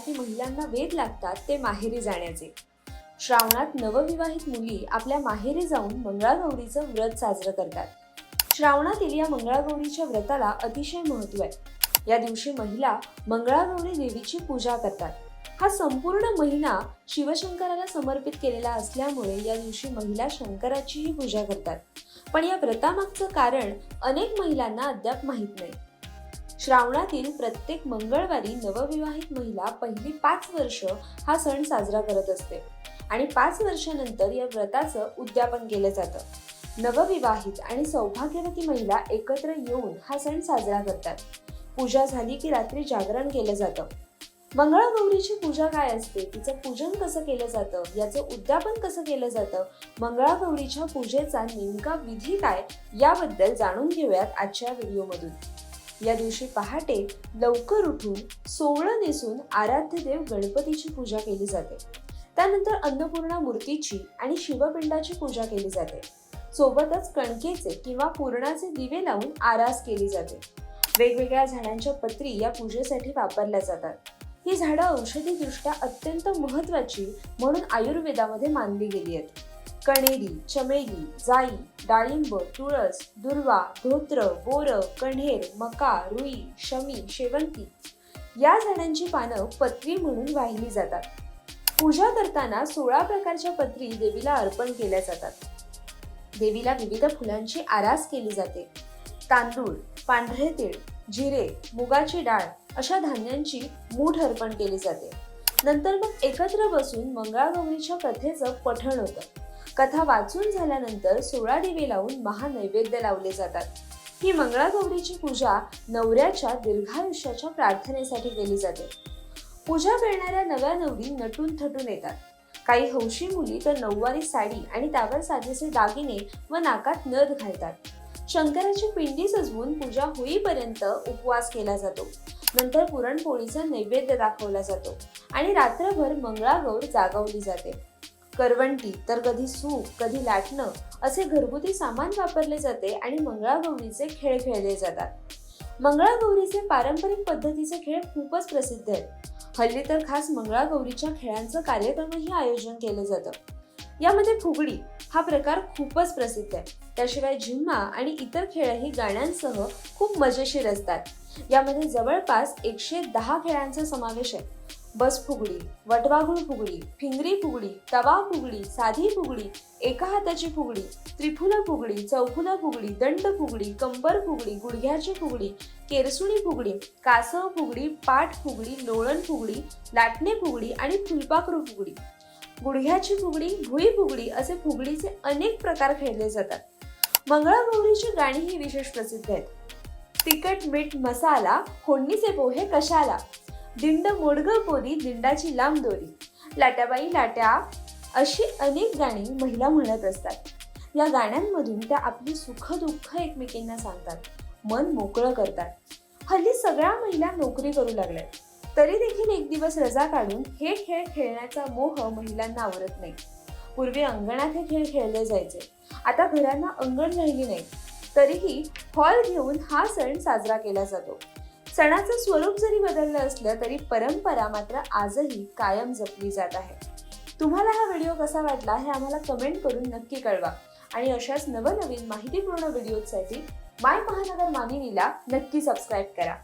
की महिलांना वेध लागतात ते माहेरी जाण्याचे. श्रावणात नवविवाहित मुली आपल्या माहेरी जाऊन मंगळागौरीचं व्रत साजरं करतात. श्रावणातील या मंगळागौरीच्या व्रताला अतिशय महत्त्व आहे. या दिवशी महिला मंगळागौरी देवीची पूजा करतात. हा संपूर्ण महिना शिवशंकराला समर्पित केलेला असल्यामुळे या दिवशी महिला शंकराचीही पूजा करतात. पण या व्रतामागचं कारण अनेक महिलांना अद्याप माहीत नाही. श्रावणातील प्रत्येक मंगळवारी नवविवाहित महिला पहिली 5 वर्ष हा सण साजरा करत असते आणि 5 वर्षानंतर या व्रताचं उद्यापन केलं जातं. नवविवाहित आणि सौभाग्यवती महिला एकत्र येऊन हा सण साजरा करतात. पूजा झाली की रात्री जागरण केलं जातं. मंगळागौरीची पूजा काय असते, तिचं पूजन कसं केलं जातं, याचं उद्यापन कसं केलं जातं, मंगळागौरीच्या पूजेचा नेमका विधी काय, याबद्दल जाणून घेऊयात आजच्या व्हिडिओमधून. या दिवशी पहाटे लवकर उठून सोवळं नेसून आराध्य देव गणपतीची पूजा केली जाते. त्यानंतर अन्नपूर्णा मूर्तीची आणि शिवपिंडाची पूजा केली जाते. सोबतच कणकेचे किंवा पूर्णाचे दिवे लावून आरास केली जाते. वेगवेगळ्या झाडांच्या पत्री या पूजेसाठी वापरल्या जातात. ही झाडं औषधीदृष्ट्या अत्यंत महत्त्वाची म्हणून आयुर्वेदामध्ये मानली गेली आहेत. कणेरी, चमेली, जाई, डाळिंब, तुळस, दुर्वा, धोत्र, बोर, कण्हेर, मका, रुई, शमी, शेवंती या झाडांची पानं पत्री म्हणून वाहिली जातात. पूजा करताना 16 प्रकारच्या पत्री देवीला अर्पण केल्या जातात. देवीला विविध फुलांची आरास केली जाते. तांदूळ, पांढरे तीळ, जिरे, मुगाची डाळ अशा धान्यांची मूठ अर्पण केली जाते. नंतर मग एकत्र बसून मंगळागौरीच्या कथेचं पठण होतं. कथा वाचून झाल्यानंतर 16 दिवे लावून महानैवेद्य लावले जातात. ही मंगळागौरीची पूजा नवऱ्याच्या दीर्घायुष्याच्या प्रार्थनेसाठी केली जाते. पूजा करणाऱ्या नव्या नवरी नटून थटून येतात. काही हौशी मुली तर नऊवारी साडी आणि त्यावर साजेसे दागिने व नाकात नथ घालतात. शंकराची पिंडी सजवून पूजा होईपर्यंत उपवास केला जातो. नंतर पुरणपोळीचा नैवेद्य दाखवला जातो आणि रात्रभर मंगळागौर जागवली जाते. करवंटी तर कधी सूप, कधी लाटणं असे घरगुती सामान वापरले जाते आणि मंगळागौरीचे खेळ खेळले जातात. मंगळागौरीचे पारंपरिक पद्धतीचे खेळ खूपच प्रसिद्ध आहेत. हल्ली तर खास मंगळागौरीच्या खेळांचं कार्यक्रमही आयोजन केलं जातं. यामध्ये फुगडी हा प्रकार खूपच प्रसिद्ध आहे. त्याशिवाय झिम्मा आणि इतर खेळही गाण्यांसह खूप मजेशीर असतात. यामध्ये जवळपास 110 खेळांचा समावेश आहे. बस फुगडी, वटवाघूळ फुगडी, फिंगरी फुगडी, तवा फुगडी, साधी फुगडी, एका हाताची फुगडी, त्रिफुला फुगडी, चौफुला फुगडी, दंड फुगडी, कंबर फुगडी, गुडघ्याची फुगडी, केरसुणी फुगडी, कासव फुगडी, पाठ फुगडी, लोळण फुगडी, लाटणे फुगडी आणि फुलपाखरू फुगडी, गुडघ्याची फुगडी, भुई फुगडी असे फुगडीचे अनेक प्रकार खेळले जातात. मंगळागौरीची गाणीही विशेष प्रसिद्ध आहेत. तिखट मीठ मसाला, फोडणीचे पोहे कशाला, दिंड मोडगं पोरी, दिंडाची लांब दोरी, लाट्याबाई लाट्या अशी अनेक गाणी महिला म्हणत असतात. या गाण्यांमधून त्या आपली सुख दुःख एकमेकींना सांगतात, मन मोकळं करतात. हल्ली सगळ्या महिला नोकरी करू लागल्यात, तरी देखील एक दिवस रजा काढून हे खेळ खेळण्याचा मोह महिलांना आवरत नाही. पूर्वी अंगणात हे खेळ खेळले जायचे. आता घरांना अंगण राहिली नाही, तरीही हॉल घेऊन हा सण साजरा केला जातो. सणाचं स्वरूप जरी बदललं असलं तरी परंपरा मात्र आजही कायम जपली जात आहे. तुम्हाला हा व्हिडिओ कसा वाटला हे आम्हाला कमेंट करून नक्की कळवा आणि अशाच नवनवीन माहितीपूर्ण व्हिडिओसाठी माय महानगर मानिनीला नक्की सबस्क्राईब करा.